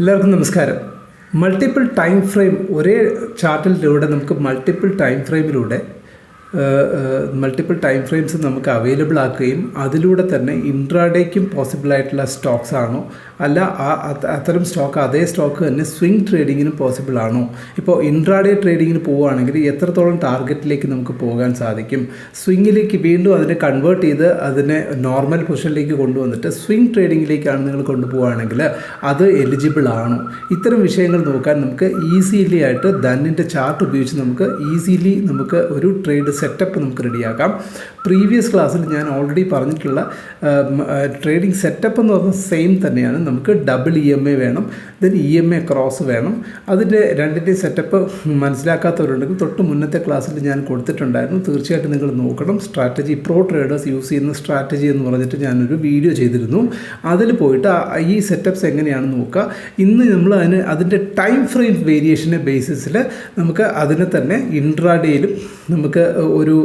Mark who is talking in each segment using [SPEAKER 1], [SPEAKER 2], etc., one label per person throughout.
[SPEAKER 1] എല്ലാവർക്കും നമസ്കാരം. Multiple time frame ഒരേ ചാർട്ടിലൂടെ നമുക്ക് മൾട്ടിപ്പിൾ ടൈം ഫ്രെയിംസ് നമുക്ക് അവൈലബിൾ ആക്കുകയും അതിലൂടെ തന്നെ ഇൻട്രാഡേക്കും പോസിബിൾ ആയിട്ടുള്ള സ്റ്റോക്സ് ആണോ അല്ല അത്തരം സ്റ്റോക്ക് അതേ സ്റ്റോക്ക് തന്നെ സ്വിംഗ് ട്രേഡിങ്ങിനും പോസിബിൾ ആണോ? ഇപ്പോൾ ഇൻട്രാഡേ ട്രേഡിങ്ങിന് പോവുകയാണെങ്കിൽ എത്രത്തോളം ടാർഗറ്റിലേക്ക് നമുക്ക് പോകാൻ സാധിക്കും? സ്വിങ്ങിലേക്ക് വീണ്ടും അതിനെ കൺവേർട്ട് ചെയ്ത് അതിനെ നോർമൽ പൊസിഷനിലേക്ക് കൊണ്ടുവന്നിട്ട് സ്വിംഗ് ട്രേഡിങ്ങിലേക്കാണ് നിങ്ങൾ കൊണ്ടുപോവുകയാണെങ്കിൽ അത് എലിജിബിൾ ആണോ? ഇത്തരം വിഷയങ്ങൾ നോക്കാൻ നമുക്ക് ഈസിലി ആയിട്ട് ധനിൻ്റെ ചാർട്ട് ഉപയോഗിച്ച് നമുക്ക് ഒരു ട്രേഡ് സെറ്റപ്പ് നമുക്ക് റെഡിയാക്കാം. പ്രീവിയസ് ക്ലാസ്സിൽ ഞാൻ ഓൾറെഡി പറഞ്ഞിട്ടുള്ള ട്രേഡിംഗ് സെറ്റപ്പ് എന്ന് പറഞ്ഞാൽ സെയിം തന്നെയാണ്. നമുക്ക് ഡബിൾ EMA വേണം, ദെൻ EMA ക്രോസ് വേണം. അതിൻ്റെ രണ്ടിൻ്റെയും സെറ്റപ്പ് മനസ്സിലാക്കാത്തവരുണ്ടെങ്കിൽ തൊട്ട് മുന്നത്തെ ക്ലാസ്സിൽ ഞാൻ കൊടുത്തിട്ടുണ്ടായിരുന്നു. തീർച്ചയായിട്ടും നിങ്ങൾ നോക്കണം. സ്ട്രാറ്റജി പ്രോ ട്രേഡേഴ്സ് യൂസ് ചെയ്യുന്ന സ്ട്രാറ്റജി എന്ന് പറഞ്ഞിട്ട് ഞാനൊരു വീഡിയോ ചെയ്തിരുന്നു. അതിൽ പോയിട്ട് ഈ സെറ്റപ്പ്സ് എങ്ങനെയാണെന്ന് നോക്കുക. ഇന്ന് നമ്മൾ അതിൻ്റെ ടൈം ഫ്രെയിം വേരിയേഷൻ്റെ ബേസിസിൽ നമുക്ക് അതിനെ തന്നെ ഇൻട്രാഡേയിലും നമുക്ക് ഒരു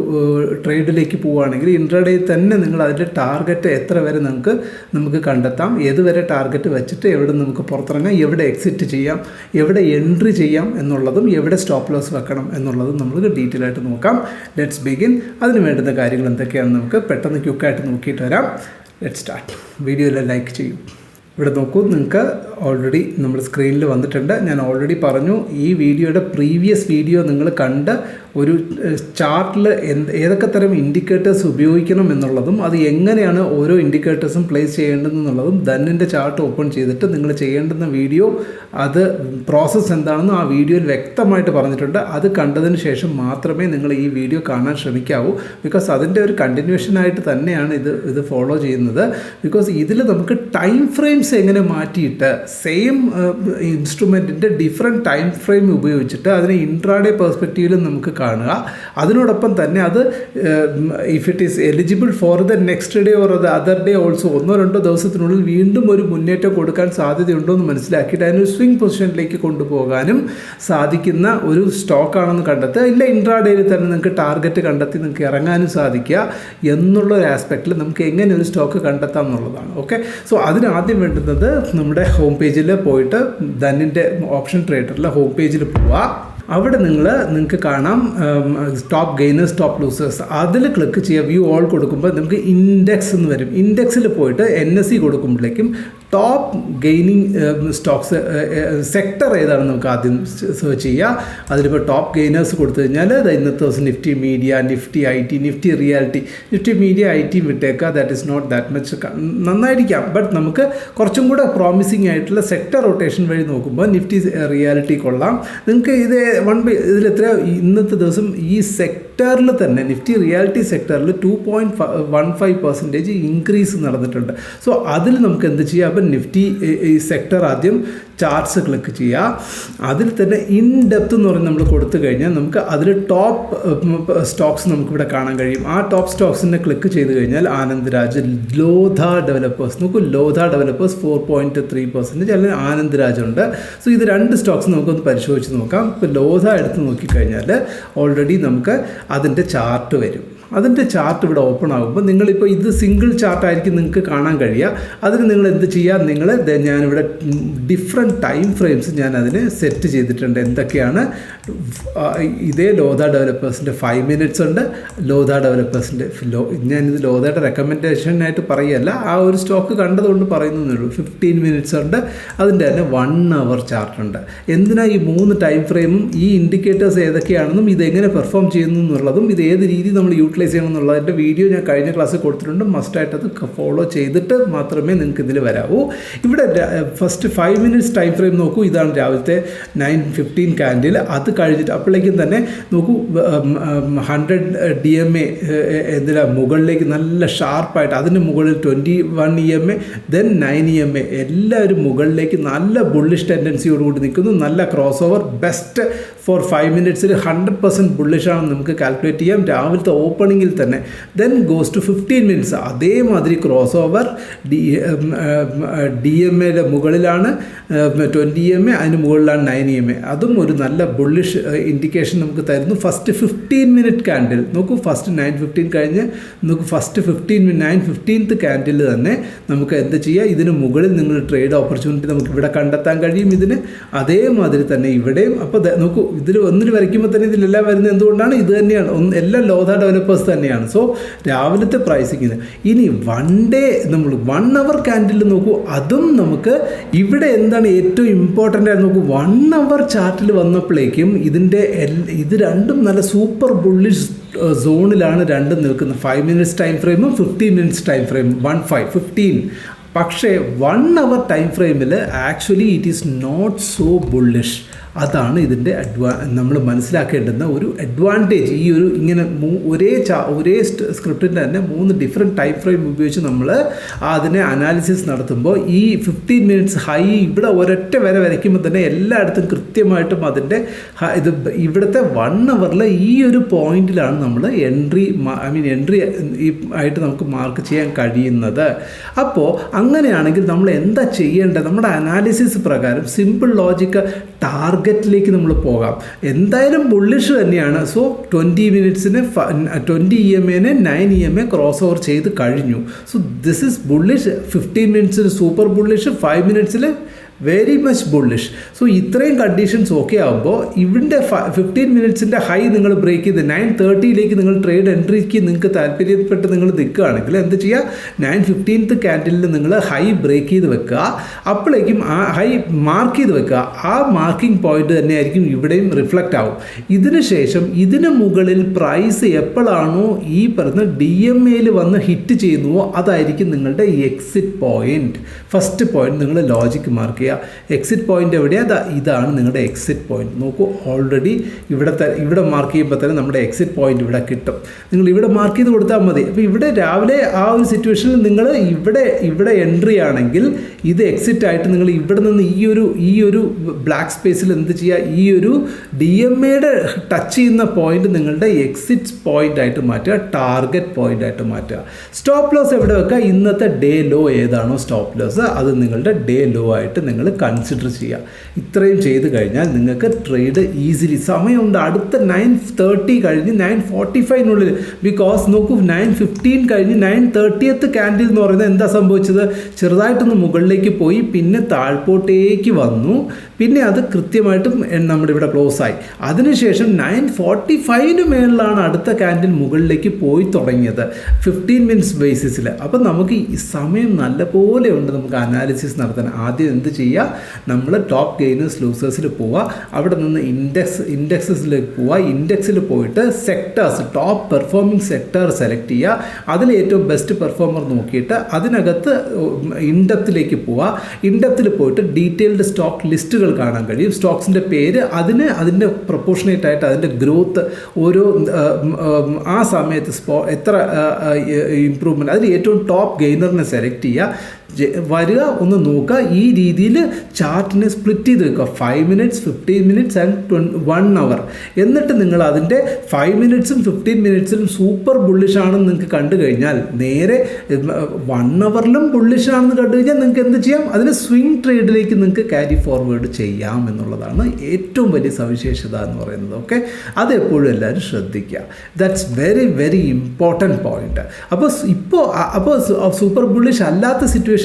[SPEAKER 1] ട്രേഡിലേക്ക് പോവുകയാണെങ്കിൽ ഇൻട്രാഡേയിൽ തന്നെ നിങ്ങൾ അതിൻ്റെ ടാർഗറ്റ് എത്ര വരെ നമുക്ക് കണ്ടെത്താം, ഏതുവരെ ടാർഗറ്റ് വെച്ചിട്ട് എവിടെ നമുക്ക് പുറത്തിറങ്ങാം, എവിടെ എക്സിറ്റ് ചെയ്യാം, എവിടെ എൻട്രി ചെയ്യാം എന്നുള്ളതും എവിടെ സ്റ്റോപ്പ് ലോസ് വെക്കണം എന്നുള്ളതും നമുക്ക് ഡീറ്റെയിൽ ആയിട്ട് നോക്കാം. Let's begin. അതിന് വേണ്ടുന്ന കാര്യങ്ങൾ എന്തൊക്കെയാണെന്ന് നമുക്ക് പെട്ടെന്ന് ക്വിക്കായിട്ട് നോക്കിയിട്ട് വരാം. Let's start. വീഡിയോയെല്ലാം ലൈക്ക് ചെയ്യും. ഇവിടെ നോക്കൂ, നിങ്ങൾക്ക് ഓൾറെഡി നമ്മുടെ സ്ക്രീനിൽ വന്നിട്ടുണ്ട്. ഞാൻ ഓൾറെഡി പറഞ്ഞു, ഈ വീഡിയോയുടെ പ്രീവിയസ് വീഡിയോ നിങ്ങൾ കണ്ട് ഒരു ചാർട്ടിൽ ഏതൊക്കെ തരം ഇൻഡിക്കേറ്റേഴ്സ് ഉപയോഗിക്കണം എന്നുള്ളതും അത് എങ്ങനെയാണ് ഓരോ ഇൻഡിക്കേറ്റേഴ്സും പ്ലേസ് ചെയ്യേണ്ടതെന്നുള്ളതും ധനിൻ്റെ ചാർട്ട് ഓപ്പൺ ചെയ്തിട്ട് നിങ്ങൾ ചെയ്യേണ്ടുന്ന വീഡിയോ അത് പ്രോസസ്സ് എന്താണെന്ന് ആ വീഡിയോയിൽ വ്യക്തമായിട്ട് പറഞ്ഞിട്ടുണ്ട്. അത് കണ്ടതിന് ശേഷം മാത്രമേ നിങ്ങൾ ഈ വീഡിയോ കാണാൻ ശ്രമിക്കാവൂ. ബിക്കോസ് അതിൻ്റെ ഒരു കണ്ടിന്യൂഷനായിട്ട് തന്നെയാണ് ഇത് ഫോളോ ചെയ്യുന്നത്. ബിക്കോസ് ഇതിൽ നമുക്ക് ടൈം ഫ്രെയിംസ് എങ്ങനെ മാറ്റിയിട്ട് സെയിം ഇൻസ്ട്രുമെൻറ്റിൻ്റെ ഡിഫറെൻറ്റ് ടൈം ഫ്രെയിം ഉപയോഗിച്ചിട്ട് അതിനെ ഇൻട്രാഡേ പെർസ്പെക്റ്റീവിലും നമുക്ക് കാണുക. അതിനോടൊപ്പം തന്നെ അത് if it is eligible for the next day or the other day also 1-2 ദിവസത്തിനുള്ളിൽ വീണ്ടും ഒരു മുന്നേറ്റം കൊടുക്കാൻ സാധ്യതയുണ്ടോ എന്ന് മനസ്സിലാക്കിയിട്ട് അതിനൊരു സ്വിംഗ് പൊസിഷനിലേക്ക് കൊണ്ടുപോകാനും സാധിക്കുന്ന ഒരു സ്റ്റോക്കാണെന്ന് കണ്ടെത്തുക. ഇല്ല ഇൻട്രാഡേയിൽ തന്നെ നിങ്ങൾക്ക് ടാർഗറ്റ് കണ്ടെത്തി നിങ്ങൾക്ക് ഇറങ്ങാനും സാധിക്കുക എന്നുള്ളൊരു ആസ്പെക്റ്റിൽ നമുക്ക് എങ്ങനെ ഒരു സ്റ്റോക്ക് കണ്ടെത്താം എന്നുള്ളതാണ്. ഓക്കെ, സോ അതിനാദ്യം വേണ്ടുന്നത് നമ്മുടെ ഹോം പേജിൽ പോയിട്ട് ധനിൻ്റെ ഓപ്ഷൻ ട്രേഡറിലെ ഹോം പേജിൽ പോവുക. അവിടെ നിങ്ങൾക്ക് കാണാം ടോപ്പ് ഗെയിനേഴ്സ് ടോപ്പ് ലൂസേഴ്സ്. അതിൽ ക്ലിക്ക് ചെയ്യുക. വ്യൂ ഓൾ കൊടുക്കുമ്പോൾ നമുക്ക് ഇൻഡെക്സ് എന്ന് വരും. ഇൻഡെക്സിൽ പോയിട്ട് NSE കൊടുക്കുമ്പോഴേക്കും ടോപ്പ് ഗെയിനിങ് സ്റ്റോക്സ് സെക്ടർ ഏതാണെന്ന് നമുക്ക് ആദ്യം സെർച്ച് ചെയ്യുക. അതിലിപ്പോൾ ടോപ്പ് ഗെയിനേഴ്സ് കൊടുത്തു കഴിഞ്ഞാൽ ഇന്നത്തെ ദിവസം Nifty media, Nifty IT, Nifty realty, Nifty media IT വിട്ടേക്കുക. That is not that much നന്നായിരിക്കാം. ബട്ട് നമുക്ക് കുറച്ചും കൂടെ പ്രോമിസിങ് ആയിട്ടുള്ള സെക്ടർ റൊട്ടേഷൻ വഴി നോക്കുമ്പോൾ നിഫ്റ്റി റിയാലിറ്റി കൊള്ളാം. നിങ്ങൾക്ക് ഇതിലെത്ര ഇന്നത്തെ ദിവസം ഈ സെക്ടറിൽ തന്നെ നിഫ്റ്റി റിയാലിറ്റി സെക്ടറിൽ 2.15% ഇൻക്രീസ് നടന്നിട്ടുണ്ട്. സോ അതിൽ നമുക്ക് എന്ത് ചെയ്യാം? അപ്പം നിഫ്റ്റി ഈ സെക്ടർ ആദ്യം ചാർട്ട്സ് ക്ലിക്ക് ചെയ്യുക. അതിൽ തന്നെ ഇൻ ഡെപ്ത് എന്ന് പറഞ്ഞ് നമ്മൾ കൊടുത്തു കഴിഞ്ഞാൽ നമുക്ക് അതിൽ ടോപ്പ് സ്റ്റോക്സ് നമുക്കിവിടെ കാണാൻ കഴിയും. ആ ടോപ്പ് സ്റ്റോക്സിനെ ക്ലിക്ക് ചെയ്ത് കഴിഞ്ഞാൽ ആനന്ദ് രാജ്, ലോധ ഡെവലപ്പേഴ്സ് നോക്കൂ. ലോധ ഡെവലപ്പേഴ്സ് 4.3%, അല്ലെങ്കിൽ ആനന്ദ് രാജ് ഉണ്ട്. സോ ഇത് രണ്ട് സ്റ്റോക്സ് നമുക്കൊന്ന് പരിശോധിച്ച് നോക്കാം. ഇപ്പോൾ ലോധ എടുത്ത് നോക്കിക്കഴിഞ്ഞാൽ ഓൾറെഡി നമുക്ക് അതിൻ്റെ ചാർട്ട് വരും. അതിൻ്റെ ചാർട്ട് ഇവിടെ ഓപ്പൺ ആകുമ്പോൾ നിങ്ങളിപ്പോൾ ഇത് സിംഗിൾ ചാർട്ടായിരിക്കും നിങ്ങൾക്ക് കാണാൻ കഴിയുക. അതിന് നിങ്ങൾ എന്ത് ചെയ്യുക? ഞാനിവിടെ ഡിഫറെൻറ്റ് ടൈം ഫ്രെയിംസ് ഞാൻ അതിന് സെറ്റ് ചെയ്തിട്ടുണ്ട്. എന്തൊക്കെയാണ്? ഇതേ ലോധ ഡെവലപ്പേഴ്സിൻ്റെ 5 minutes ഉണ്ട്. ലോധ ഡെവലപ്പേഴ്സിൻ്റെ ഞാനിത് ലോധയുടെ റെക്കമെൻഡേഷനായിട്ട് പറയുകയല്ല, ആ ഒരു സ്റ്റോക്ക് കണ്ടതുകൊണ്ട് പറയുന്നതേ ഉള്ളൂ. 15 minutes ഉണ്ട്. അതിൻ്റെ തന്നെ 1 hour ചാർട്ടുണ്ട്. എന്തിനാ ഈ 3 ടൈം ഫ്രെയിമും ഈ ഇൻഡിക്കേറ്റേഴ്സ് ഏതൊക്കെയാണെന്നും ഇതെങ്ങനെ പെർഫോം ചെയ്യുന്നു എന്നുള്ളതും ഇത് ഏത് രീതി നമ്മൾ യൂട്ടിലൈസ് ചെയ്യണം എന്നുള്ളതിൻ്റെ വീഡിയോ ഞാൻ കഴിഞ്ഞ ക്ലാസ്സിൽ കൊടുത്തിട്ടുണ്ട്. മസ്റ്റായിട്ട് അത് ഫോളോ ചെയ്തിട്ട് മാത്രമേ നിങ്ങൾക്ക് ഇതിൽ വരാവൂ. ഇവിടെ ഫസ്റ്റ് 5 minutes ടൈം ഫ്രെയിം നോക്കൂ. ഇതാണ് രാവിലത്തെ 9:15 ക്യാൻഡിൽ. അത് കഴിഞ്ഞിട്ട് അപ്പോഴേക്കും തന്നെ നോക്കൂ 100 DMA മുകളിലേക്ക് നല്ല ഷാർപ്പായിട്ട്, അതിന് മുകളിൽ 21 EMA, ദെൻ 9 EMA, എല്ലാവരും മുകളിലേക്ക് നല്ല ബുള്ളിഷ് ടെൻഡൻസിയോടുകൂടി നിൽക്കുന്നു. നല്ല cross over best for 5 minutes 100% ബുള്ളിഷാണെന്ന് നമുക്ക് കാൽക്കുലേറ്റ് ചെയ്യാം. രാവിലത്തെ ഓപ്പൺ ഓപ്പണിങ്ങിൽ തന്നെ. ദെൻ ഗോസ് ടു 15 മിനിറ്റ്സ്, അതേമാതിരി ക്രോസ് ഓവർ DMAയുടെ മുകളിലാണ് 20 EMA, അതിന് മുകളിലാണ് 9 EMA. അതും ഒരു നല്ല ബുള്ളിഷ് ഇൻഡിക്കേഷൻ നമുക്ക് തരുന്നു. ഫസ്റ്റ് 15 മിനിറ്റ് ക്യാൻഡിൽ നോക്കൂ, ഫസ്റ്റ് 9:15 കഴിഞ്ഞ് നമുക്ക് ഫസ്റ്റ് 9:15 ക്യാൻഡിൽ തന്നെ നമുക്ക് എന്ത് ചെയ്യുക, ഇതിന് മുകളിൽ നിങ്ങൾ ട്രേഡ് ഓപ്പർച്യൂണിറ്റി നമുക്ക് ഇവിടെ കണ്ടെത്താൻ കഴിയും ഇതിന്. അതേമാതിരി തന്നെ ഇവിടെയും. അപ്പോൾ നോക്കൂ, ഇതിൽ ഒന്നിൽ വരയ്ക്കുമ്പോൾ തന്നെ ഇതിലെല്ലാം വരുന്നത് എന്തുകൊണ്ടാണ്? ഇത് തന്നെയാണ്, എല്ലാം ലോധ ഡെവലപ്പേഴ്സ് തന്നെയാണ്. സോ രാവിലത്തെ പ്രൈസിങ്ങിന് ഇനി 1 ഡേ നമ്മൾ 1 അവർ ക്യാൻഡിൽ നോക്കൂ, അതും നമുക്ക് ഇവിടെ എന്താണ് ഏറ്റവും ഇമ്പോർട്ടൻ്റ് ആയിട്ട് നോക്കൂ, 1 അവർ ചാർട്ടിൽ വന്നപ്പോഴേക്കും ഇത് രണ്ടും നല്ല സൂപ്പർ ബുള്ളിഷ് സോണിലാണ് രണ്ടും നിൽക്കുന്നത്. 5 മിനിറ്റ്സ് ടൈം ഫ്രെയിമും 15 മിനിറ്റ്സ് ടൈം ഫ്രെയിമും 15. പക്ഷേ 1 അവർ ടൈം ഫ്രെയിമിൽ actually it is not so bullish. അതാണ് ഇതിൻ്റെ നമ്മൾ മനസ്സിലാക്കേണ്ടുന്ന ഒരു അഡ്വാൻറ്റേജ്. ഈ ഒരു ഇങ്ങനെ ഒരേ സ്ക്രിപ്റ്റിൻ്റെ തന്നെ 3 ഡിഫറെൻറ്റ് ടൈം ഫ്രെയിം ഉപയോഗിച്ച് നമ്മൾ അതിനെ അനാലിസിസ് നടത്തുമ്പോൾ ഈ 15 മിനിറ്റ്സ് ഹൈ ഇവിടെ ഒരൊറ്റ വര വരയ്ക്കുമ്പോൾ തന്നെ എല്ലായിടത്തും കൃത്യമായിട്ടും അതിൻ്റെ ഇവിടുത്തെ 1 അവറിൽ ഈ ഒരു പോയിന്റിലാണ് നമ്മൾ എൻട്രി ആയിട്ട് നമുക്ക് മാർക്ക് ചെയ്യാൻ കഴിയുന്നത്. അപ്പോൾ അങ്ങനെയാണെങ്കിൽ നമ്മൾ എന്താ ചെയ്യേണ്ടത്? നമ്മുടെ അനാലിസിസ് പ്രകാരം സിമ്പിൾ ലോജിക്ക് ടാർഗറ്റിലേക്ക് നമ്മൾ പോകാം. എന്തായാലും ബുള്ളിഷ് തന്നെയാണ്. സോ 20 മിനിറ്റ്സിന് 20 EMAനെ 9 EMA ക്രോസ് ഓവർ ചെയ്ത് കഴിഞ്ഞു. So this is bullish. 15 മിനിറ്റ്സിൽ സൂപ്പർ ബുള്ളിഷ്, 5 മിനിറ്റ്സിൽ വെരി മച്ച് ബുള്ളിഷ്. സോ ഇത്രയും കണ്ടീഷൻസ് ഓക്കെ ആകുമ്പോൾ ഇവിടെ 15 മിനിറ്റ്സിൻ്റെ ഹൈ നിങ്ങൾ ബ്രേക്ക് ചെയ്ത് 9:30 നിങ്ങൾ ട്രേഡ് എൻട്രിക്ക് നിങ്ങൾക്ക് താല്പര്യപ്പെട്ട് നിങ്ങൾ നിൽക്കുകയാണെങ്കിൽ എന്ത് ചെയ്യുക, 9:15 ക്യാൻഡിലിൽ നിങ്ങൾ ഹൈ ബ്രേക്ക് ചെയ്ത് വെക്കുക. അപ്പോഴേക്കും ആ ഹൈ മാർക്ക് ചെയ്ത് വെക്കുക. ആ മാർക്കിംഗ് പോയിന്റ് തന്നെയായിരിക്കും ഇവിടെയും റിഫ്ലക്റ്റ് ആവും. ഇതിന് ശേഷം ഇതിന് മുകളിൽ പ്രൈസ് എപ്പോഴാണോ ഈ പറയുന്ന DMAയിൽ വന്ന് ഹിറ്റ് ചെയ്യുന്നുവോ അതായിരിക്കും നിങ്ങളുടെ എക്സിറ്റ് പോയിന്റ്. ഫസ്റ്റ് പോയിന്റ് നിങ്ങൾ ലോജിക്ക് മാർക്ക് ചെയ്യുക. എക്സിറ്റ് പോയിന്റ് എവിടെയാണ്? ഇതാണ് നിങ്ങളുടെ എക്സിറ്റ് പോയിന്റ്. നോക്കൂ, ഓൾറെഡി ഇവിടെ മാർക്ക് ചെയ്യുമ്പോൾ തന്നെ നമ്മുടെ എക്സിറ്റ് പോയിന്റ് ഇവിടെ കിട്ടും. നിങ്ങൾ ഇവിടെ മാർക്ക് ചെയ്ത് കൊടുത്താൽ മതി. അപ്പോൾ ഇവിടെ രാവിലെ ആ ഒരു സിറ്റുവേഷനിൽ നിങ്ങൾ ഇവിടെ എൻട്രി ആണെങ്കിൽ ഇത് എക്സിറ്റ് ആയിട്ട് നിങ്ങൾ ഇവിടെ നിന്ന് ഈ ഒരു ബ്ലാക്ക് സ്പേസിൽ എന്ത് ചെയ്യുക, ഈ ഒരു DMAയുടെ ടച്ച് ചെയ്യുന്ന പോയിന്റ് നിങ്ങളുടെ എക്സിറ്റ് പോയിന്റ് ആയിട്ട് മാറ്റുക, ടാർഗറ്റ് പോയിന്റ് ആയിട്ട് മാറ്റുക. സ്റ്റോപ്പ് ലോസ് എവിടെ വെക്കുക? ഇന്നത്തെ ഡേ ലോ ഏതാണോ സ്റ്റോപ്പ് ലോസ് അത് നിങ്ങളുടെ ഡേ ലോ ആയിട്ട് നിങ്ങൾ കൺസിഡർ ചെയ്യുക. ഇത്രയും ചെയ്ത് കഴിഞ്ഞാൽ നിങ്ങൾക്ക് ട്രേഡ് ഈസിലി സമയമുണ്ട്. അടുത്ത 9:30 കഴിഞ്ഞ് 9:45 ബിക്കോസ് നോക്കൂ, 9:15 കഴിഞ്ഞ് 9:30 ക്യാൻഡിൽ എന്ന് പറയുന്നത് എന്താ സംഭവിച്ചത്? ചെറുതായിട്ടൊന്ന് മുകളിലേക്ക് പോയി, പിന്നെ താഴ്പോട്ടേക്ക് വന്നു, പിന്നെ അത് കൃത്യമായിട്ടും നമ്മുടെ ഇവിടെ ക്ലോസ് ആയി. അതിനുശേഷം 9:45 മേളിലാണ് അടുത്ത ക്യാൻഡിൽ മുകളിലേക്ക് പോയി തുടങ്ങിയത് 15 മിനിറ്റ്സ് ബേസിസിൽ. അപ്പം നമുക്ക് ഈ സമയം നല്ലപോലെ ഉണ്ട് നമുക്ക് അനാലിസിസ് നടത്താൻ. ആദ്യം എന്ത് ചെയ്യുക, നമ്മൾ ടോപ്പ് ഗെയിനേഴ്സ് ലൂസേഴ്സിൽ പോവുക, അവിടെ നിന്ന് ഇൻഡെക്സസിലേക്ക് പോവുക. ഇൻഡെക്സിൽ പോയിട്ട് sectors, top performing sector select ചെയ്യുക. അതിൽ ഏറ്റവും ബെസ്റ്റ് പെർഫോമർ നോക്കിയിട്ട് അതിനകത്ത് ഇൻഡെപ്തിലേക്ക് പോവുക. ഇൻഡെപ്തിൽ പോയിട്ട് ഡീറ്റെയിൽഡ് സ്റ്റോക്ക് ലിസ്റ്റുകൾ കാണാൻ കഴിയും. സ്റ്റോക്സിൻ്റെ പേര്, അതിൻ്റെ പ്രൊപ്പോർഷനേറ്റ് ആയിട്ട് അതിൻ്റെ ഗ്രോത്ത്, ഓരോ ആ സമയത്ത് എത്ര ഇമ്പ്രൂവ്മെൻറ്റ്, അതിൽ ഏറ്റവും ടോപ്പ് ഗെയിനറിനെ സെലക്ട് ചെയ്യുക. വരിക, ഒന്ന് നോക്കുക. ഈ രീതിയിൽ ചാർട്ടിനെ സ്പ്ലിറ്റ് ചെയ്ത് വെക്കുക. 5 മിനിറ്റ്സ്, 15 മിനിറ്റ്സ് ആൻഡ് 1 അവർ. എന്നിട്ട് നിങ്ങൾ അതിൻ്റെ 5 മിനിറ്റ്സും 15 മിനിറ്റ്സിലും സൂപ്പർ ബുള്ളിഷാണെന്ന് നിങ്ങൾക്ക് കണ്ടു കഴിഞ്ഞാൽ നേരെ 1 അവറിലും ബുള്ളിഷാണെന്ന് കണ്ടു കഴിഞ്ഞാൽ നിങ്ങൾക്ക് എന്ത് ചെയ്യാം, അതിന് സ്വിംഗ് ട്രേഡിലേക്ക് നിങ്ങൾക്ക് ക്യാരി ഫോർവേഡ് ചെയ്യാം എന്നുള്ളതാണ് ഏറ്റവും വലിയ സവിശേഷത എന്ന് പറയുന്നത്. ഓക്കെ, അതെപ്പോഴും എല്ലാവരും ശ്രദ്ധിക്കുക. That's very very important point. അപ്പോൾ സൂപ്പർ ബുള്ളിഷ് അല്ലാത്ത സിറ്റുവേഷനിലാണെങ്കിൽ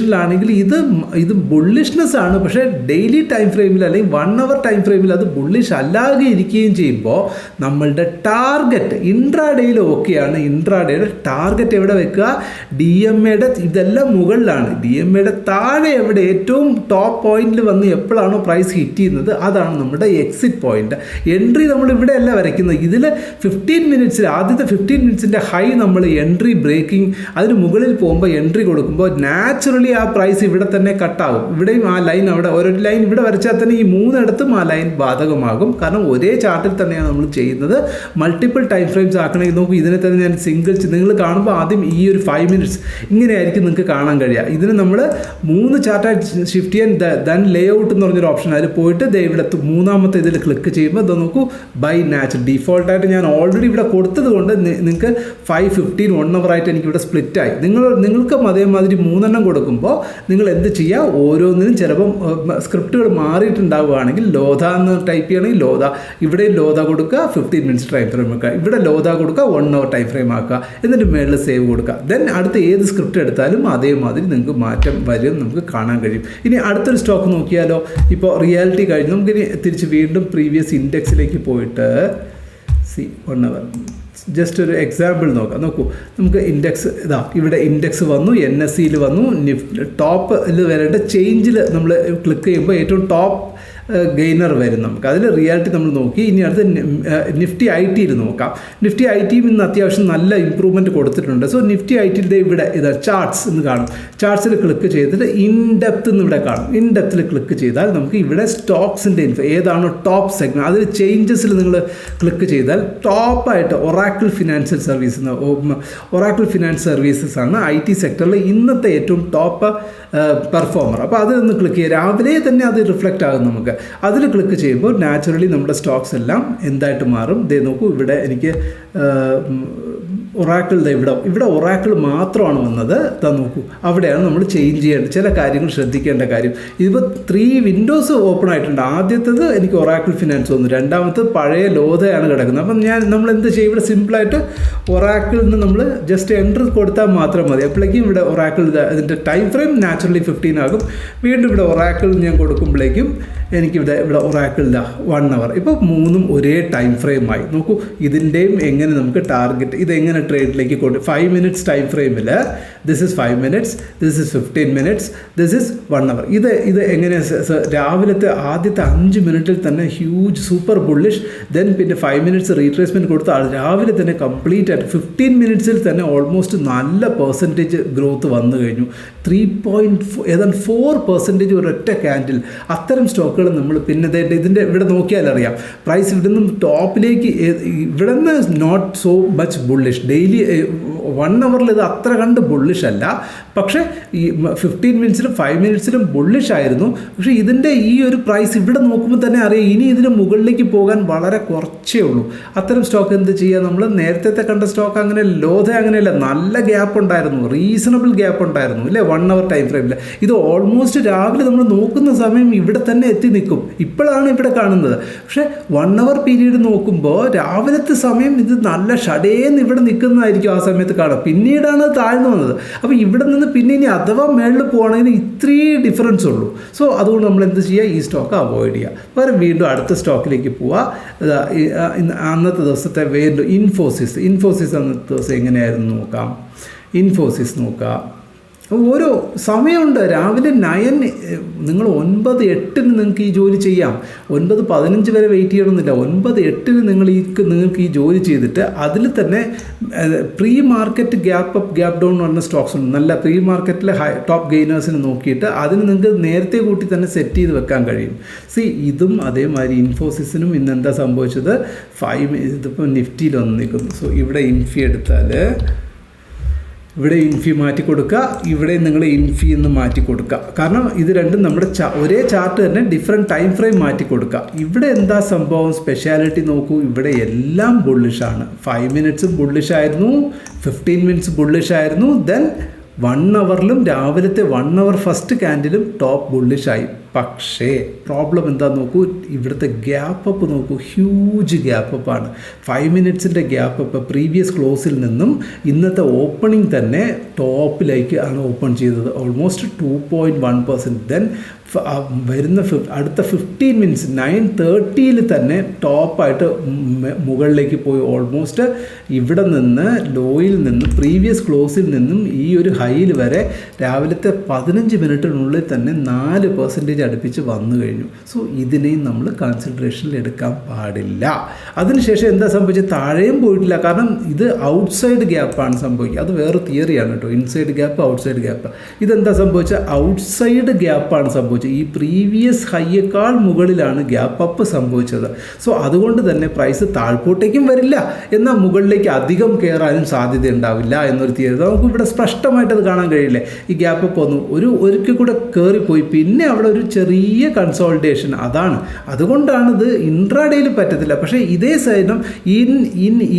[SPEAKER 1] ഇത് ബുള്ളിഷ്നെസ് ആണ്. പക്ഷേ ഡെയിലി ടൈം ഫ്രെയിമിൽ അല്ലെങ്കിൽ 1 അവർ ടൈം ഫ്രെയിമിൽ അത് ബുള്ളിഷ് അല്ലാതെ ഇരിക്കുകയും ചെയ്യുമ്പോൾ നമ്മളുടെ ടാർഗറ്റ് ഇൻട്രാഡേയിൽ ഓക്കെയാണ്. ഇൻട്രാഡേയുടെ ടാർഗറ്റ് എവിടെ വെക്കുക? DMAയുടെ ഇതെല്ലാം മുകളിലാണ്. DMAയുടെ താഴെ എവിടെ ഏറ്റവും ടോപ്പ് പോയിന്റിൽ വന്ന് എപ്പോഴാണോ പ്രൈസ് ഹിറ്റ് ചെയ്യുന്നത് അതാണ് നമ്മുടെ എക്സിറ്റ് പോയിന്റ്. എൻട്രി നമ്മൾ ഇവിടെ അല്ല വരയ്ക്കുന്നത്. ഇതിൽ 15 മിനിറ്റ്സിൽ ആദ്യത്തെ 15 മിനിറ്റ്സിൻ്റെ ഹൈ നമ്മൾ എൻട്രി ബ്രേക്കിംഗ് അതിന് മുകളിൽ പോകുമ്പോൾ എൻട്രി കൊടുക്കുമ്പോൾ നാച്ചുറലി ആ പ്രൈസ് ഇവിടെ തന്നെ കട്ടാവും. ഇവിടെയും ആ ലൈൻ അവിടെ ഒരു ലൈൻ ഇവിടെ വരച്ചാൽ തന്നെ ഈ 3 ഇടത്തും ആ ലൈൻ ബാധകമാകും. കാരണം ഒരേ ചാർട്ടിൽ തന്നെയാണ് നമ്മൾ ചെയ്യുന്നത്. മൾട്ടിപ്പിൾ ടൈം ഫ്രെയിംസ് ആക്കണമെങ്കിൽ നോക്കൂ, ഇതിനെ തന്നെ ഞാൻ സിംഗിൾ നിങ്ങൾ കാണുമ്പോൾ ആദ്യം ഈ ഒരു 5 മിനിറ്റ്സ് ഇങ്ങനെയായിരിക്കും നിങ്ങൾക്ക് കാണാൻ കഴിയുക. ഇതിന് നമ്മൾ 3 ചാർട്ടായിട്ട് ഷിഫ്റ്റ് ചെയ്യാൻ ദെൻ ലേ ഔട്ട് എന്ന് പറഞ്ഞൊരു ഓപ്ഷൻ അതിൽ പോയിട്ട് ഇവിടെ 3ാമത്തെ ഇതിൽ ക്ലിക്ക് ചെയ്യുമ്പോൾ ഇത് നോക്കൂ, ബൈ നാച്ചുറൽ ഡീഫോൾട്ടായിട്ട് ഞാൻ ഓൾറെഡി ഇവിടെ കൊടുത്തത് കൊണ്ട് നിങ്ങൾക്ക് 5:15 1 hour ആയിട്ട് എനിക്കിവിടെ സ്പ്ലിറ്റായി. നിങ്ങൾക്കും അതേമാതിരി 3 എണ്ണം കൊടുക്കുമ്പോൾ നിങ്ങൾ എന്ത് ചെയ്യുക, ഓരോന്നിനും ചിലപ്പം സ്ക്രിപ്റ്റുകൾ മാറിയിട്ടുണ്ടാവുകയാണെങ്കിൽ ലോധ എന്ന് ടൈപ്പ് ചെയ്യണമെങ്കിൽ ലോധ, ഇവിടെ ലോധ കൊടുക്കുക 15 മിനിറ്റ്സ് ടൈം ഫ്രെയിം ആക്കുക, ഇവിടെ ലോധ കൊടുക്കുക 1 hour ടൈം ഫ്രെയിം ആക്കുക, എന്നിട്ട് മേളിൽ സേവ് കൊടുക്കുക. ദെൻ അടുത്ത ഏത് സ്ക്രിപ്റ്റ് എടുത്താലും അതേമാതിരി നിങ്ങൾക്ക് മാറ്റം വരും, നമുക്ക് കാണാൻ കഴിയും. ഇനി അടുത്തൊരു സ്റ്റോക്ക് നോക്കിയാലോ. ഇപ്പോൾ റിയാലിറ്റി കഴിഞ്ഞ് നമുക്കിനി തിരിച്ച് വീണ്ടും പ്രീവിയസ് ഇൻഡെക്സിലേക്ക് പോയിട്ട് 1 hour ജസ്റ്റ് ഒരു എക്സാമ്പിൾ നോക്കാം. നോക്കൂ, നമുക്ക് ഇൻഡെക്സ് ഇവിടെ ഇൻഡെക്സ് വന്നു, NSEയിൽ വന്നു, ടോപ്പിൽ വരേണ്ട ചേഞ്ചിൽ നമ്മൾ ക്ലിക്ക് ചെയ്യുമ്പോൾ ഏറ്റവും ടോപ്പ് ഗെയിനർ വരും നമുക്ക്. അതിൽ റിയാലിറ്റി നമ്മൾ നോക്കി. ഇനി അടുത്ത് നിഫ്റ്റി ITയിൽ നോക്കാം. നിഫ്റ്റി ITയും ഇന്ന് അത്യാവശ്യം നല്ല ഇമ്പ്രൂവ്മെൻറ്റ് കൊടുത്തിട്ടുണ്ട്. സോ നിഫ്റ്റി ITയിൽ ഇവിടെ ചാർട്ട്സ് എന്ന് കാണും. ചാർട്ട്സിൽ ക്ലിക്ക് ചെയ്തിട്ട് ഇൻഡെപ്ത് എന്ന് ഇവിടെ കാണും. ഇൻഡെപ്തിൽ ക്ലിക്ക് ചെയ്താൽ നമുക്ക് ഇവിടെ സ്റ്റോക്സിൻ്റെ ഏതാണോ ടോപ്പ് സെഗ്മെൻറ്റ് അതിൽ ചേഞ്ചസിൽ നിങ്ങൾ ക്ലിക്ക് ചെയ്താൽ ടോപ്പായിട്ട് Oracle financial service Oracle finance services ആണ് IT സെക്ടറിൽ ഇന്നത്തെ ഏറ്റവും ടോപ്പ് പെർഫോമർ. അപ്പോൾ അതിലൊന്ന് ക്ലിക്ക് ചെയ്യുക. രാവിലെ തന്നെ അത് റിഫ്ലക്റ്റ് ആകും നമുക്ക്. അതിൽ ക്ലിക്ക് ചെയ്യുമ്പോൾ നാച്ചുറലി നമ്മുടെ സ്റ്റോക്സ് എല്ലാം എന്തായിട്ട് മാറും. ദേ നോക്കൂ, ഇവിടെ എനിക്ക് ഒറാക്കിൾ ഇവിടെ ഒറാക്കിൾ മാത്രമാണ് വന്നത്. നോക്കൂ, അവിടെയാണ് നമ്മൾ ചേഞ്ച് ചെയ്യേണ്ടത്, ചില കാര്യങ്ങൾ ശ്രദ്ധിക്കേണ്ട കാര്യം. ഇതിപ്പോൾ 3 വിൻഡോസ് ഓപ്പൺ ആയിട്ടുണ്ട്. ആദ്യത്തേത് എനിക്ക് ഒറാക്കിൾ ഫിനാൻസ് വന്നു, രണ്ടാമത്തേത് പഴയ ലോധയാണ് കിടക്കുന്നത്. അപ്പം നമ്മൾ എന്ത് ചെയ്യും, ഇവിടെ സിമ്പിളായിട്ട് ഒറാക്കിളിൽ നിന്ന് നമ്മൾ ജസ്റ്റ് എൻ്റർ കൊടുത്താൽ മാത്രം മതി. അപ്പോഴേക്കും ഇവിടെ ഒറാക്കിൾ അതിൻ്റെ ടൈം ഫ്രെയിം നാച്ചുറലി 15 ആകും. വീണ്ടും ഇവിടെ ഒറാക്കിൾ ഞാൻ കൊടുക്കുമ്പോഴേക്കും എനിക്കിവിടെ ഒറാക്കിൾ 1 hour. ഇപ്പോൾ 3ഉം ഒരേ ടൈം ഫ്രെയിമായി. നോക്കൂ, ഇതിൻ്റെയും എങ്ങനെ നമുക്ക് ടാർഗറ്റ് ഇതെങ്ങനെ ട്രേഡിലേക്ക് 5 മിനിറ്റ്സ് ടൈം ഫ്രെയിമിൽ this is 5 minutes, this is 15 minutes, this is 1 hour. ഇത് എങ്ങനെ രാവിലത്തെ ആദ്യത്തെ 5 മിനിറ്റിൽ തന്നെ ഹ്യൂജ് സൂപ്പർ ബുള്ളിഷ്, ദെൻ പിന്നെ 5 മിനിറ്റ്സ് റീട്രേസ്മെൻറ്റ് കൊടുത്ത് രാവിലെ തന്നെ കംപ്ലീറ്റ് ആയിട്ട് 15 മിനിറ്റ്സിൽ തന്നെ ഓൾമോസ്റ്റ് നല്ല പെർസെൻറ്റേജ് ഗ്രോത്ത് വന്നു കഴിഞ്ഞു. 3.4% ഒരൊറ്റ ക്യാൻഡിൽ. അത്തരം സ്റ്റോക്കുകൾ നമ്മൾ പിന്നെ ഇതിൻ്റെ ഇവിടെ നോക്കിയാലറിയാം പ്രൈസ് ഇവിടെ നിന്ന് ടോപ്പിലേക്ക് ഇവിടെ നിന്ന് not so much bullish. Daily 1 hourൽ ഇത് അത്ര കണ്ട് ബുള്ളിഷ് അല്ല, പക്ഷേ ഈ 15 മിനിറ്റ്സിലും 5 മിനിറ്റ്സിലും ബുള്ളിഷ് ആയിരുന്നു. പക്ഷേ ഇതിൻ്റെ ഈ ഒരു പ്രൈസ് ഇവിടെ നോക്കുമ്പോൾ തന്നെ അറിയാം ഇനി ഇതിന് മുകളിലേക്ക് പോകാൻ വളരെ കുറച്ചേ ഉള്ളൂ. അത്തരം സ്റ്റോക്ക് എന്ത് ചെയ്യുക, നമ്മൾ നേരത്തെ കണ്ട സ്റ്റോക്ക് അങ്ങനെ ലോധ അങ്ങനെയല്ല, നല്ല ഗ്യാപ്പ് ഉണ്ടായിരുന്നു, റീസണബിൾ ഗ്യാപ്പ് ഉണ്ടായിരുന്നു അല്ലേ 1 hour ടൈം ഫ്രെയിമിൽ. ഇത് ഓൾമോസ്റ്റ് രാവിലെ നമ്മൾ നോക്കുന്ന സമയം ഇവിടെ തന്നെ എത്തി നിൽക്കും. ഇപ്പോഴാണ് ഇവിടെ കാണുന്നത്. പക്ഷേ 1 hour പീരീഡ് നോക്കുമ്പോൾ രാവിലത്തെ സമയം ഇത് നല്ല ഷടേന്ന് ഇവിടെ നിൽക്കുന്നതായിരിക്കും ആ സമയത്ത് കാണാം. പിന്നീടാണ് താഴ്ന്നു വന്നത്. അപ്പോൾ ഇവിടെ നിന്ന് പിന്നെ ഇനി അഥവാ മേളിൽ പോകുകയാണെങ്കിൽ ഇത്രയും ഡിഫറൻസ് ഉള്ളൂ. സോ അതുകൊണ്ട് നമ്മൾ എന്ത് ചെയ്യുക, ഈ സ്റ്റോക്ക് അവോയ്ഡ് ചെയ്യുക. പകരം വീണ്ടും അടുത്ത സ്റ്റോക്കിലേക്ക് പോവുക. അന്നത്തെ ദിവസത്തെ വീണ്ടും ഇൻഫോസിസ് അന്നത്തെ ദിവസം എങ്ങനെയായിരുന്നു നോക്കാം. ഇൻഫോസിസ് നോക്കുക. ഓരോ സമയമുണ്ട്. രാവിലെ 9 നിങ്ങൾ 9:08 നിങ്ങൾക്ക് ഈ ജോലി ചെയ്യാം. 9:15 വരെ വെയിറ്റ് ചെയ്യണമെന്നില്ല. 9:08 നിങ്ങൾക്ക് ഈ ജോലി ചെയ്തിട്ട് അതിൽ തന്നെ pre market gap up gap down പറഞ്ഞ സ്റ്റോക്സ് ഉണ്ട്. നല്ല പ്രീ മാർക്കറ്റിലെ ടോപ്പ് ഗെയിനേഴ്സിന് നോക്കിയിട്ട് അതിന് നിങ്ങൾക്ക് നേരത്തെ കൂട്ടി തന്നെ സെറ്റ് ചെയ്ത് വെക്കാൻ കഴിയും. ഇതും അതേമാതിരി ഇൻഫോസിസിനും ഇന്ന് എന്താ സംഭവിച്ചത്, 5 ഇതിപ്പോൾ നിഫ്റ്റിയിൽ വന്ന് നിൽക്കുന്നു. സോ ഇവിടെ ഇൻഫി എടുത്താൽ ഇവിടെ ഇൻഫി മാറ്റി കൊടുക്കുക, ഇവിടെ നിങ്ങൾ ഇൻഫി എന്ന് മാറ്റി കൊടുക്കുക. കാരണം ഇത് രണ്ടും നമ്മുടെ ഒരേ ചാർട്ട് തന്നെ ഡിഫറെൻറ്റ് ടൈം ഫ്രെയിം മാറ്റി കൊടുക്കുക. ഇവിടെ എന്താ സംഭവം, സ്പെഷ്യാലിറ്റി നോക്കൂ, ഇവിടെ എല്ലാം ബുള്ളിഷാണ്. 5 മിനിറ്റ്സും ബുള്ളിഷായിരുന്നു, 15 മിനിറ്റ്സ് ബുള്ളിഷായിരുന്നു, ദെൻ 1 hourലും രാവിലത്തെ 1 hour ഫസ്റ്റ് ക്യാൻഡിലും ടോപ്പ് ബുള്ളിഷായി. പക്ഷേ പ്രോബ്ലം എന്താ നോക്കൂ, ഇവിടുത്തെ ഗ്യാപ്പ് അപ്പ് നോക്കൂ, ഹ്യൂജ് ഗ്യാപ്പ് അപ്പാണ്. 5 മിനിറ്റ്സിൻ്റെ ഗ്യാപ്പ് അപ്പ് പ്രീവിയസ് ക്ലോസിൽ നിന്നും ഇന്നത്തെ ഓപ്പണിംഗ് തന്നെ ടോപ്പിലേക്ക് ആണ് ഓപ്പൺ ചെയ്തത്, ഓൾമോസ്റ്റ് 2.1%. ദെൻ വരുന്ന അടുത്ത 15 മിനിറ്റ്സ് 9:30 തന്നെ ടോപ്പായിട്ട് മുകളിലേക്ക് പോയി. ഓൾമോസ്റ്റ് ഇവിടെ നിന്ന് ലോയിൽ നിന്ന് പ്രീവിയസ് ക്ലോസിൽ നിന്നും ഈ ഒരു ഹൈയിൽ വരെ രാവിലത്തെ 15 മിനിറ്റിനുള്ളിൽ തന്നെ 4% അടുപ്പിച്ച് വന്നു കഴിഞ്ഞു. സോ ഇതിനെയും നമ്മൾ കൺസിഡറേഷനിൽ എടുക്കാൻ പാടില്ല. അതിനുശേഷം എന്താ സംഭവിച്ചത്? താഴെയും പോയിട്ടില്ല. കാരണം ഇത് ഔട്ട്സൈഡ് ഗ്യാപ്പാണ് സംഭവിക്കുക. അത് വേറെ തിയറിയാണ് കേട്ടോ, ഇൻസൈഡ് ഗ്യാപ്പ് ഔട്ട്സൈഡ് ഗ്യാപ്പ്. ഇതെന്താ സംഭവിച്ചത്? ഔട്ട്സൈഡ് ഗ്യാപ്പാണ് സംഭവിച്ചത്. ഈ പ്രീവിയസ് ഹൈയേക്കാൾ മുകളിലാണ് ഗ്യാപ്പ് അപ്പ് സംഭവിച്ചത്. സോ അതുകൊണ്ട് തന്നെ പ്രൈസ് താഴ്പോട്ടേക്കും വരില്ല, എന്നാൽ മുകളിലേക്ക് അധികം കയറാനും സാധ്യത ഉണ്ടാവില്ല എന്നൊരു തിയറി നമുക്ക് ഇവിടെ സ്പഷ്ടമായിട്ട് അത് കാണാൻ കഴിയില്ലേ. ഈ ഗ്യാപ്പ് അപ്പ് വന്നു, ഒരിക്കൽ കൂടെ കയറിപ്പോയി, പിന്നെ അവിടെ ഒരു ചെറിയ കൺസോൾട്ടേഷൻ. അതുകൊണ്ടാണ് ഇത് ഇൻട്രാഡേയിൽ പറ്റത്തില്ല. പക്ഷേ ഇതേ സൈഡം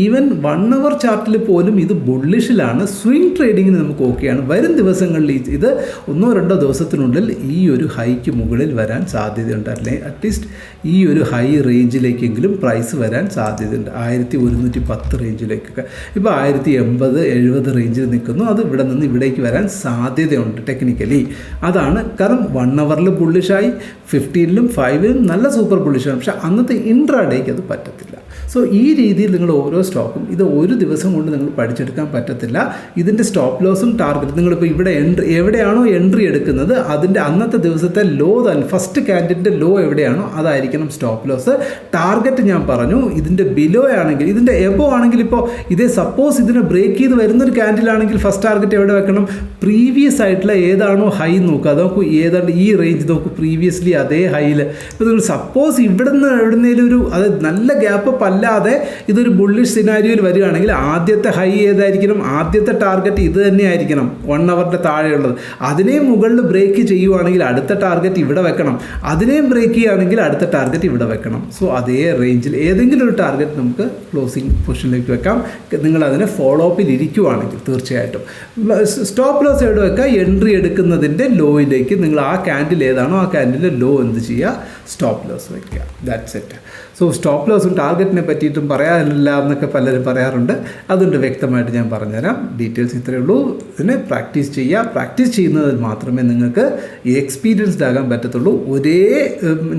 [SPEAKER 1] ഈവൻ 1 hour ചാർട്ടിൽ പോലും ഇത് ബുള്ളിഷിലാണ്. സ്വിംഗ് ട്രേഡിങ്ങിന് നമുക്ക് ഓക്കെയാണ്. വരും ദിവസങ്ങളിൽ ഇത് 1-2 ദിവസത്തിനുള്ളിൽ ഈ ഒരു ഹൈക്ക് മുകളിൽ വരാൻ സാധ്യതയുണ്ട്. അല്ലെങ്കിൽ അറ്റ്ലീസ്റ്റ് ഈ ഒരു ഹൈ റേഞ്ചിലേക്കെങ്കിലും പ്രൈസ് വരാൻ സാധ്യതയുണ്ട്. 1110 റേഞ്ചിലേക്കൊക്കെ. ഇപ്പോൾ 1080-70 റേഞ്ചിൽ നിൽക്കുന്നു. അത് ഇവിടെ നിന്ന് ഇവിടേക്ക് വരാൻ സാധ്യതയുണ്ട് ടെക്നിക്കലി. അതാണ് കാരണം 1 hourൽ ബുള്ളിഷായി, 15-ലും 5-ലും നല്ല സൂപ്പർ ബുള്ളിഷാണ്. പക്ഷേ അന്നത്തെ ഇൻട്രാഡേക്ക് അത് പറ്റത്തില്ല. സോ ഈ രീതിയിൽ നിങ്ങൾ ഓരോ സ്റ്റോക്കും ഇത് ഒരു ദിവസം കൊണ്ട് നിങ്ങൾ പഠിച്ചെടുക്കാൻ പറ്റത്തില്ല. ഇതിൻ്റെ സ്റ്റോപ്പ് ലോസും ടാർഗറ്റ് നിങ്ങളിപ്പോൾ ഇവിടെ എവിടെയാണോ എൻട്രി എടുക്കുന്നത് അതിൻ്റെ അന്നത്തെ ദിവസത്തെ ലോ തന്നെ, ഫസ്റ്റ് ക്യാൻഡിൻ്റെ ലോ എവിടെയാണോ അതായിരിക്കണം സ്റ്റോപ്പ് ലോസ്. ടാർഗറ്റ് ഞാൻ പറഞ്ഞു, ഇതിൻ്റെ ബിലോ ആണെങ്കിൽ, ഇതിൻ്റെ എബോ ആണെങ്കിൽ, ഇപ്പോൾ ഇതേ സപ്പോസ് ഇതിനെ ബ്രേക്ക് ചെയ്ത് വരുന്നൊരു ക്യാൻഡിലാണെങ്കിൽ ഫസ്റ്റ് ടാർഗറ്റ് എവിടെ വെക്കണം? പ്രീവിയസ് ആയിട്ടുള്ള ഏതാണോ ഹൈ നോക്കുക. അത് നോക്കൂ, ഏതാണ്ട് ഈ റേഞ്ച് നോക്കൂ, പ്രീവിയസ്ലി അതേ ഹൈയിൽ. ഇപ്പോൾ നിങ്ങൾ സപ്പോസ് ഇവിടുന്ന് എവിടുന്നേലും ഒരു അത് നല്ല ഗ്യാപ്പ് അല്ലാതെ ഇതൊരു ബുള്ളിഷ് സിനാരിയോയിൽ വരികയാണെങ്കിൽ ആദ്യത്തെ ഹൈ ഏതായിരിക്കണം? ആദ്യത്തെ ടാർഗറ്റ് ഇത് തന്നെയായിരിക്കണം, 1 hourൻ്റെ താഴെയുള്ളത്. അതിനെയും മുകളിൽ ബ്രേക്ക് ചെയ്യുവാണെങ്കിൽ അടുത്ത ടാർഗറ്റ് ഇവിടെ വെക്കണം. അതിനെയും ബ്രേക്ക് ചെയ്യുകയാണെങ്കിൽ അടുത്ത ടാർഗറ്റ് ഇവിടെ വെക്കണം. സോ അതേ റേഞ്ചിൽ ഏതെങ്കിലും ഒരു ടാർഗറ്റ് നമുക്ക് ക്ലോസിംഗ് പൊസിഷനിലേക്ക് വെക്കാം. നിങ്ങൾ അതിനെ ഫോളോ അപ്പിൽ ഇരിക്കുവാണെങ്കിൽ തീർച്ചയായിട്ടും. സ്റ്റോപ്പ് ലോസ് എവിടെ വെക്കുക? എൻട്രി എടുക്കുന്നതിൻ്റെ ലോയിലേക്ക് നിങ്ങൾ ആ ക്യാൻഡിൽ ഏതാണോ ആ ക്യാൻഡിലെ ലോ എന്ത് ചെയ്യുക? സ്റ്റോപ്പ് ലോസ് വയ്ക്കുക. That's it. സോ സ്റ്റോപ്പ് ലോസും ടാർഗറ്റിനെ പറ്റിയിട്ടും പറയാനില്ല എന്നൊക്കെ പലരും പറയാറുണ്ട്. അതുകൊണ്ട് വ്യക്തമായിട്ട് ഞാൻ പറഞ്ഞുതരാം. ഡീറ്റെയിൽസ് ഇത്രയേ ഉള്ളൂ. ഇതിനെ പ്രാക്ടീസ് ചെയ്യുക. പ്രാക്ടീസ് ചെയ്യുന്നതിൽ മാത്രമേ നിങ്ങൾക്ക് എക്സ്പീരിയൻസ്ഡ് ആകാൻ പറ്റത്തുള്ളൂ.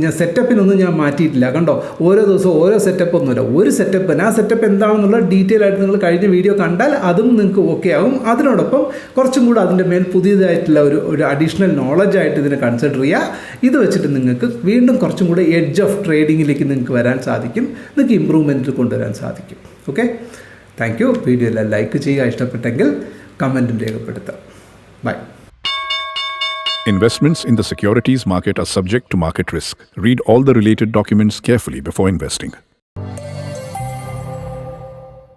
[SPEAKER 1] ഞാൻ സെറ്റപ്പിനൊന്നും ഞാൻ മാറ്റിയിട്ടില്ല. കണ്ടോ, ഓരോ ദിവസവും ഓരോ സെറ്റപ്പ് ഒന്നുമില്ല. ഒരു സെറ്റപ്പ്, ആ സെറ്റപ്പ് എന്താണെന്നുള്ള ഡീറ്റെയിൽ ആയിട്ട് നിങ്ങൾ കഴിഞ്ഞ വീഡിയോ കണ്ടാൽ അതും നിങ്ങൾക്ക് ഓക്കെ ആകും. അതിനോടൊപ്പം കുറച്ചും കൂടെ അതിൻ്റെ മേൽ പുതിയതായിട്ടുള്ള ഒരു അഡീഷണൽ നോളജായിട്ട് ഇതിനെ കൺസിഡർ ചെയ്യുക. ഇത് വെച്ചിട്ട് നിങ്ങൾക്ക് വീണ്ടും കുറച്ചും കൂടെ എഡ്ജ് ഓഫ് ട്രേഡിങ്ങിലേക്ക് നിങ്ങൾക്ക് വരാൻ സാധിക്കും. നിങ്ങൾക്ക് ഇമ്പ്രൂവ്മെൻറ്റ് കൊണ്ടുവരാൻ സാധിക്കും. Okay, thank you. വീഡിയോ എല്ലാം ലൈക്ക് ചെയ്യുക, ഇഷ്ടപ്പെട്ടെങ്കിൽ കമൻറ്റും രേഖപ്പെടുത്താം. By.
[SPEAKER 2] Investments in the securities market are subject to market risk. Read all the related documents carefully before investing.